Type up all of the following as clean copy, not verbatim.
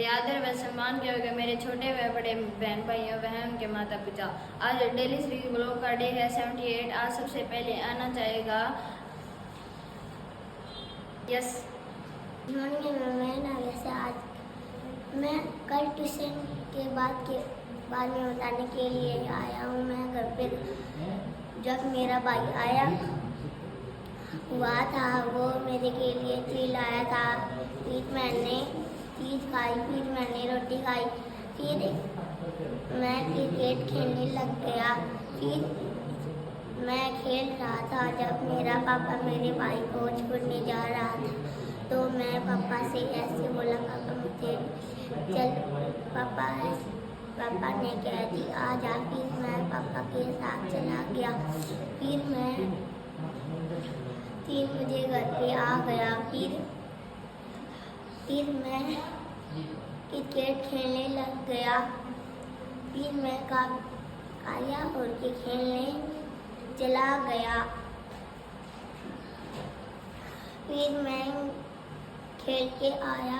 आदर व सम्मान किया गया मेरे छोटे व बड़े बहन भाइयों व उनके माता पिता। आज डेली श्री ब्लॉग का डे है 78। आज सबसे पहले आना चाहेगा यस। वैसे आज मैं कल ट्यूशन के बाद में बताने के लिए आया हूँ। मैं घर पे जब मेरा भाई आया हुआ था वो मेरे के लिए चीज लाया था। फिर मैंने चीज खाई, फिर मैंने रोटी खाई, फिर मैं क्रिकेट खेलने लग गया। फिर मैं खेल रहा था जब मेरा पापा मेरे भाई को छोड़ने जा रहा था तो मैं पापा से ऐसे बोला, पापा मुझे चल। पापा ने कह दी आ जा। फिर मैं पापा के साथ चला गया। फिर मैं 3 बजे घर पे आ गया। फिर मैं क्रिकेट खेलने लग गया। फिर मैं आया और के खेलने चला गया। फिर मैं खेल के आया।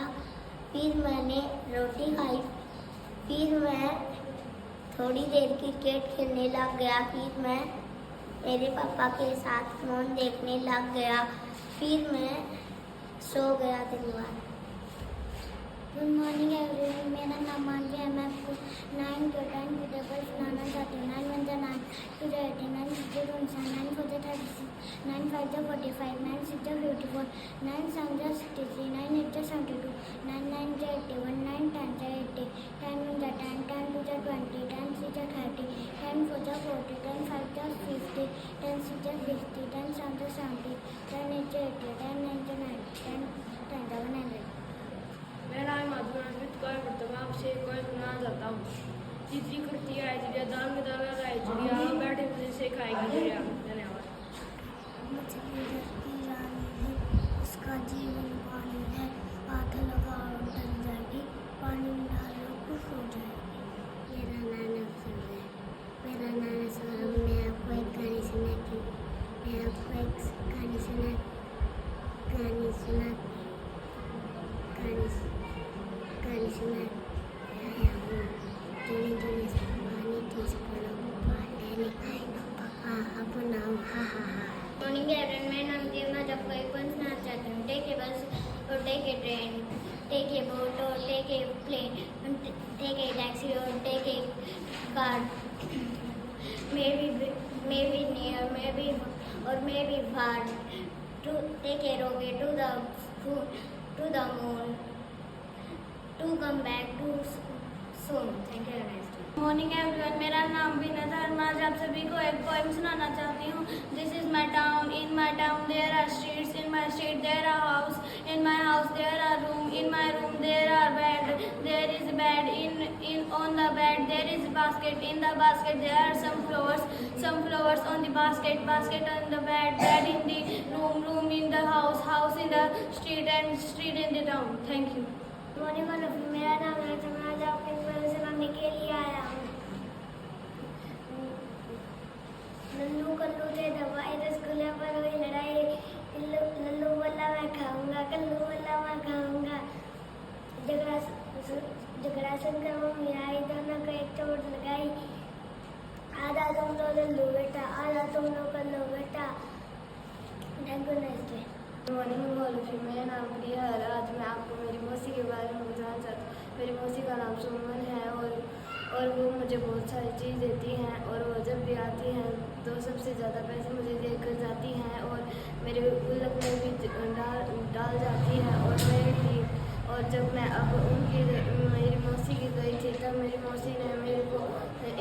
फिर मैंने रोटी खाई। फिर मैं थोड़ी देर क्रिकेट खेलने लग गया। फिर मैं मेरे पापा के साथ फोन देखने लग गया। फिर मैं सो गया। धन्यवाद। गुड मॉर्निंग एवरीवन, मेरा नाम मानवी है। मैं 9 to 10 टेबल सुनाना चाहती हूँ। 9 1 9 2 18 9 6 9 4 36 9 5 45 9 6 54 9 7 63 9 8 72 9 9 81 9 10 80 10 1 10 10 2 20 10 3 30 10 4 40 10 5 50 10 6 60 10 7 70 10 8 80 10 9 90 10 10 100। मेरा नाम मैं आपसे कोई सुनाना चाहता हूँ। तीसरी कुर्ती है चिड़िया, दाल में दाल लगाई चिड़िया, बैठे मुझे से खाएगी चिड़िया। धन्यवाद। मछली धरती रानी है, उसका जीवन पानी है। हाथ लगाओ डल जाएगी, पानी में डालो खुश हो जाएगी। मेरा नाम अफसर है। मेरा नाम अफसर है। मैं आपको एक कहानी सुनाती हूँ। मैं आपको एक कहानी सुनाती आया हूँ। जोने जोने से पानी तीस पड़ो पाटे ने खाई ना पका अपना हा हा हा। मॉर्निंग एवरीवन, मैं नाम देवनाथ आपको एक पॉइंट सुनाना चाहती हूँ। टेक ए बस और take a train, take a boat और take a plane, take a taxi और take a car, may be near, may be और may be far, to take a rocket to the moon, to come back too soon. Thank you. Morning everyone, मेरा नाम विनोद है। मैं आज आप सभी को एक पोएम सुनाना चाहती हूँ। This is my town, in my town there are streets, in my street there are house, in my house there are room, in my room there are bed, there is bed, in on the bed there is basket, in the basket there are some flowers on the basket, basket on the bed, bed in the room, room in the house, house in the street and street in the town. Thank you. Morning of, मेरा नाम है। मैं आज आपके school से mummy के लिए आया हूँ। लल्लू कल्लू थे दवाई, रसगुल्ला पर हुई लड़ाई। लल्लू बोला मैं खाऊंगा, कल्लू बोला मैं खाऊंगा। झगड़ा सुनकर मम्मी आई, दोनों को एक चोट लगाई। आधा तुम लो लल्लू बेटा, आधा तुम लो कल्लू बेटा। Thank you. Next day. Morning morning, मेरा नाम प्रिया है। आज मैं आपको मेरी मौसी के बारे में बताना चाहती हूँ। मेरी मौसी का नाम सुमन है और वो मुझे बहुत सारी चीज़ देती हैं और वो जब भी आती हैं तो सबसे ज़्यादा पैसे मुझे देकर जाती हैं और मेरे गुल्लक में भी डाल जाती हैं और मेरे भी। और जब मैं अब मेरी मौसी की गई थी तब मेरी मौसी ने मेरे को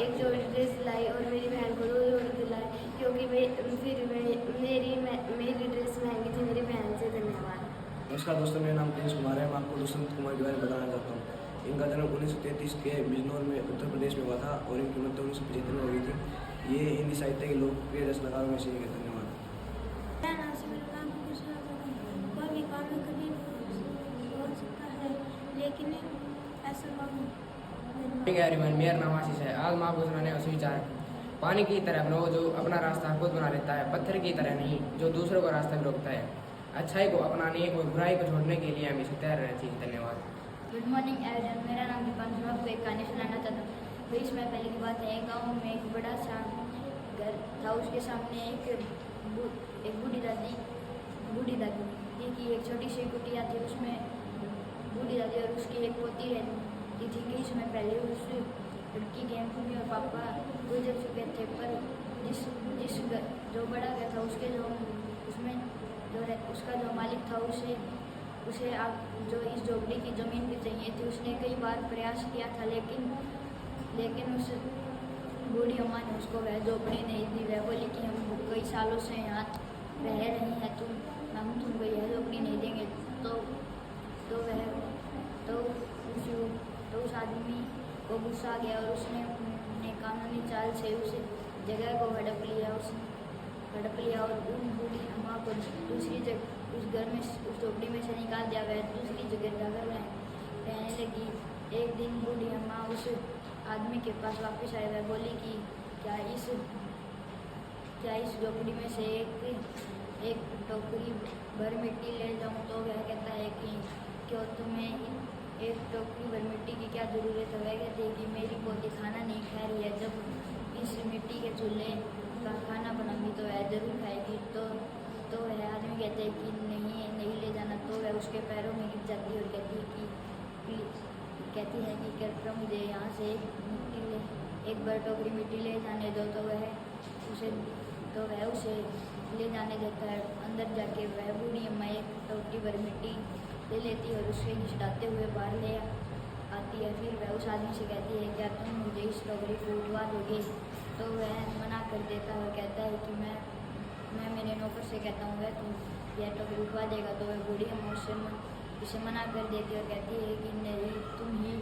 एक जोड़ी ड्रेस दिलाई और मेरी बहन को 2 जोड़ी दिलाई क्योंकि मेरी ड्रेस महंगी थी मेरी बहन से। धन्यवाद। नमस्कार दोस्तों, मेरा नाम प्रिंस कुमार है। मैं आपको दुष्यंत कुमार के बारे में बताना चाहता हूँ। इनका जन्म 1933 के बिजनौर में उत्तर प्रदेश में हुआ था और इनकी मृत्यु 1975 में हुई थी। ये हिंदी साहित्य के लोकप्रिय रचनाकारों में से एक है। धन्यवाद। कोई भी काम कभी हो सकता है लेकिन ऐसा मेरा नाम आशीष है। आज मैं आपको सुनाने का सुविचार पानी की तरह बनो जो अपना रास्ता खुद बना लेता है, पत्थर की तरह नहीं जो दूसरों का रास्ता भी रोकता है। अच्छाई को अपनाने और बुराई को छोड़ने के लिए हमेशा तैयार रहना चाहिए। धन्यवाद। गुड मॉर्निंग एवरीवन, मेरा नाम दीपांशु है। आपको एक कहानी सुनाना चाहता हूँ। तो इसमें पहले की बात है, गांव में एक बड़ा सा घर था। उसके सामने एक बूढ़ी दादी की एक छोटी सी कुटिया थी। उसमें बूढ़ी दादी और उसकी एक पोती रहती थी। कई समय पहले उस लड़की के मम्मी और पापा गुजर चुके थे, पर जिस जो बड़ा घर था उसके उसका जो मालिक था उसे आप जो इस झोपड़ी की ज़मीन भी चाहिए थी। उसने कई बार प्रयास किया था, लेकिन उस बूढ़ी अम्मा ने उसको वह झोपड़ी नहीं दी। वह बोली कि हम कई सालों से यहाँ रह रहे हैं, हम तुमको यह झोपड़ी नहीं देंगे। तो उस आदमी को गुस्सा आ गया और उसने अपने कानूनी चाल से उस जगह को हड़प लिया और उन बूढ़ी अम्मा को दूसरी जगह उस झोपड़ी में से निकाल दिया। वह दूसरी जगह जाकर रहने लगी। एक दिन बूढ़ी अम्मा उस आदमी के पास वापस आई। वह बोली कि क्या इस झोपड़ी में से एक टोकरी भर मिट्टी ले जाऊं? तो वह कहता है कि क्यों, तुम्हें एक टोकरी भर मिट्टी की क्या ज़रूरत है? वह कहती है कि मेरी पोती खाना नहीं खा रही है, जब इस मिट्टी के चूल्हे का खाना बनाऊंगी तो वह ज़रूर खाएगी। तो वह आदमी कहते हैं कि नहीं ले जाना। तो वह उसके पैरों में गिर जाती है और कहती है कि कृपया मुझे यहाँ से एक बार टोकरी मिट्टी ले जाने दो। तो वह उसे ले जाने देता है। अंदर जाके वह बूढ़ी अम्मा एक टोकरी भर मिट्टी ले लेती है और उसे घिसटाते हुए बाहर ले आती है। फिर वह उस आदमी से कहती है, क्या तुम मुझे इस टोकरी को उठवा दोगे? तो वह मना कर देता है और कहता है कि मैं मेरे नौकर से कहता हूँ, वह तुम यह टोकरी उठवा देगा। तो वह बूढ़ी अम्मा उसे मना कर देती है और कहती है कि नहीं, तुम ही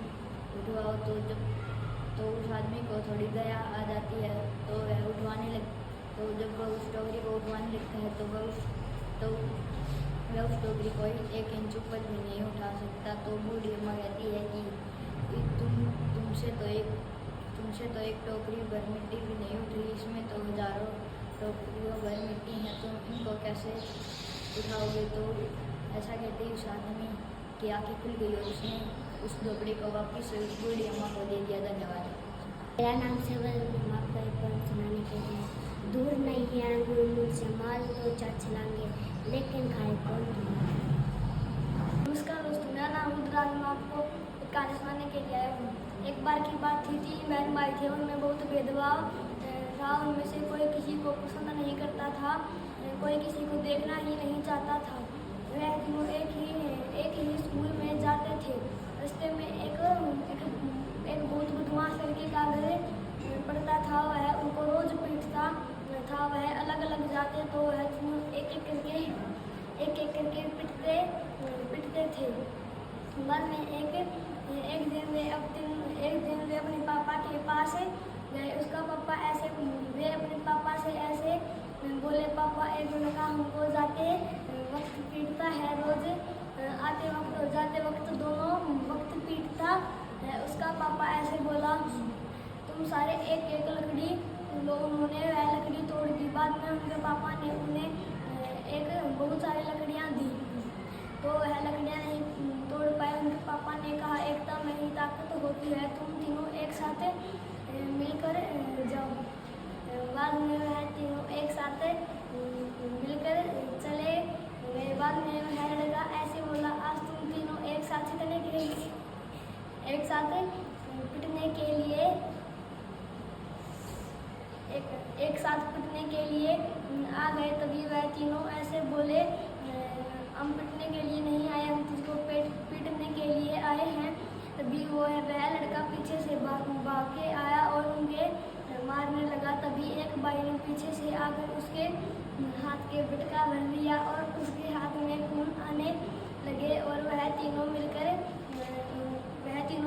उठवाओ। तो उस आदमी को थोड़ी दया आ जाती है। तो वह तो जब वह उस टोकरी को उठवाने लगता है तो वह उस टोकरी को 1 इंच ऊपर भी नहीं उठा सकता। तो बूढ़ी अम्मा कहती है कि तुमसे तो एक टोकरी भर मिट्टी भी नहीं उठी, इसमें तो हजारों टोकरियों भर मिट्टी है, तुम इनको कैसे उठाओगे? तो ऐसा कहते ही उस आदमी की आँखें खुल गई और उसने उस झोपड़ी को वापस उस बूढ़ी अम्मा को दे दिया। धन्यवाद। मेरा नाम से आपका एक बार सुनाने के लिए। दूर नहीं है अंगूर से माल तो चलाएंगे, लेकिन खाए कौन? नमस्कार दोस्तों, मेरा नाम रुद्राज। मैं आपको एक कहानी सुनाने के लिए आया हूँ। एक बार की बात थी, 3 बहन भाई थे। उनमें बहुत भेदभाव था। उनमें से कोई किसी को पसंद नहीं करता था, कोई किसी को देखना ही नहीं चाहता था। वह तीनों एक ही स्कूल में जाते थे। रास्ते में एक बहुत बदमाश लड़के का घर पड़ता था। वह उनको रोज पीटता था। वह अलग अलग जाते तो वह तीनों एक एक करके पिटते थे। बाद में एक दिन वे अपने पापा के पास गए। उसका पापा वे अपने पापा से ऐसे बोले, पापा एक लड़का हमको जाते वक्त पीटता है, रोज आते वक्त और जाते वक्त दोनों वक्त पीटता है। उसका पापा ऐसे बोला, तुम सारे एक लकड़ी लो। उन्होंने वह लकड़ी तोड़ दी। बाद में उनके पापा ने उन्हें बहुत सारी लकड़ियाँ दी, तो वह लकड़ियाँ नहीं तोड़ पाए। उनके पापा ने कहा, एकता में ही ताकत होती है, तुम तीनों एक साथ मिलकर जाओ। बाद में वह तीनों एक साथ मिलकर चले गए। बाद में वह लड़का ऐसे बोला, आज तुम तीनों एक साथ पिटने के लिए आ गए। तभी वह तीनों ऐसे बोले, हम पिटने के लिए नहीं आए, हम तुझको पीटने के लिए आए हैं। तभी वह लड़का पीछे से भाग के आया और उनके मारने लगा। तभी एक भाई ने पीछे से आकर उसके हाथ के बिटका भर लिया और उसके हाथ में खून आने लगे और वह तीनों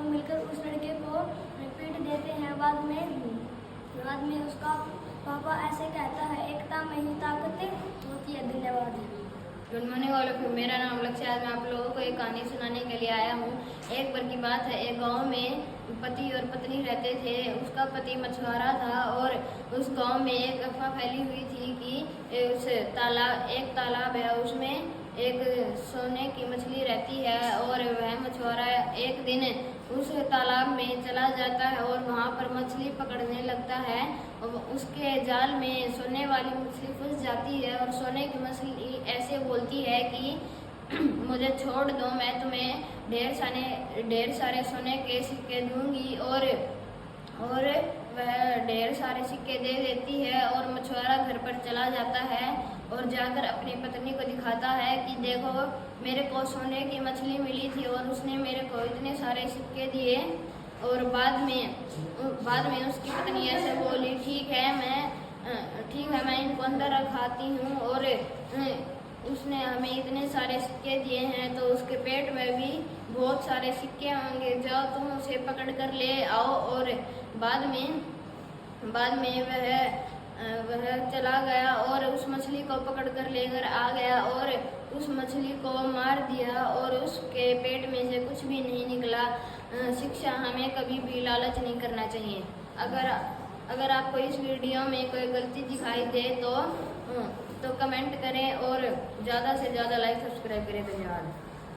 मिलकर उस लड़के को पीट देते हैं। बाद में उसका पापा ऐसे कहता है, एकता में ही ताकत होती है। धन्यवाद। Good morning all of you. मेरा नाम लक्ष्य है। मैं आप लोगों को एक कहानी सुनाने के लिए आया हूँ। एक बार की बात है, एक गांव में पति और पत्नी रहते थे। उसका पति मछुआरा था और उस गांव में एक अफवाह फैली हुई थी कि एक तालाब है, उसमें एक सोने की मछली रहती है और वह मछुआरा एक दिन उस तालाब में चला जाता है और वहाँ पर मछली पकड़ने लगता है और उसके जाल में सोने वाली मछली फंस जाती है और सोने की मछली ऐसे बोलती है कि मुझे छोड़ दो, मैं तुम्हें ढेर सारे सोने के सिक्के दूंगी और वह ढेर सारे सिक्के दे देती है और मछुआरा घर पर चला जाता है और जाकर अपनी पत्नी को दिखाता है कि देखो मेरे को सोने की मछली मिली थी और उसने मेरे को इतने सारे सिक्के दिए। और बाद में उसकी पत्नी ऐसे बोली, ठीक है मैं इनको अंदर रखाती हूँ और उसने हमें इतने सारे सिक्के दिए हैं तो उसके पेट में भी बहुत सारे सिक्के होंगे, जाओ तुम उसे पकड़ कर ले आओ। और बाद में वह चला गया और उस मछली को पकड़ कर लेकर आ गया और उस मछली को मार दिया और उसके पेट में से कुछ भी नहीं निकला। शिक्षा हमें कभी भी लालच नहीं करना चाहिए। अगर आपको इस वीडियो में कोई गलती दिखाई दे तो कमेंट करें और ज़्यादा से ज़्यादा लाइक सब्सक्राइब करें। धन्यवाद।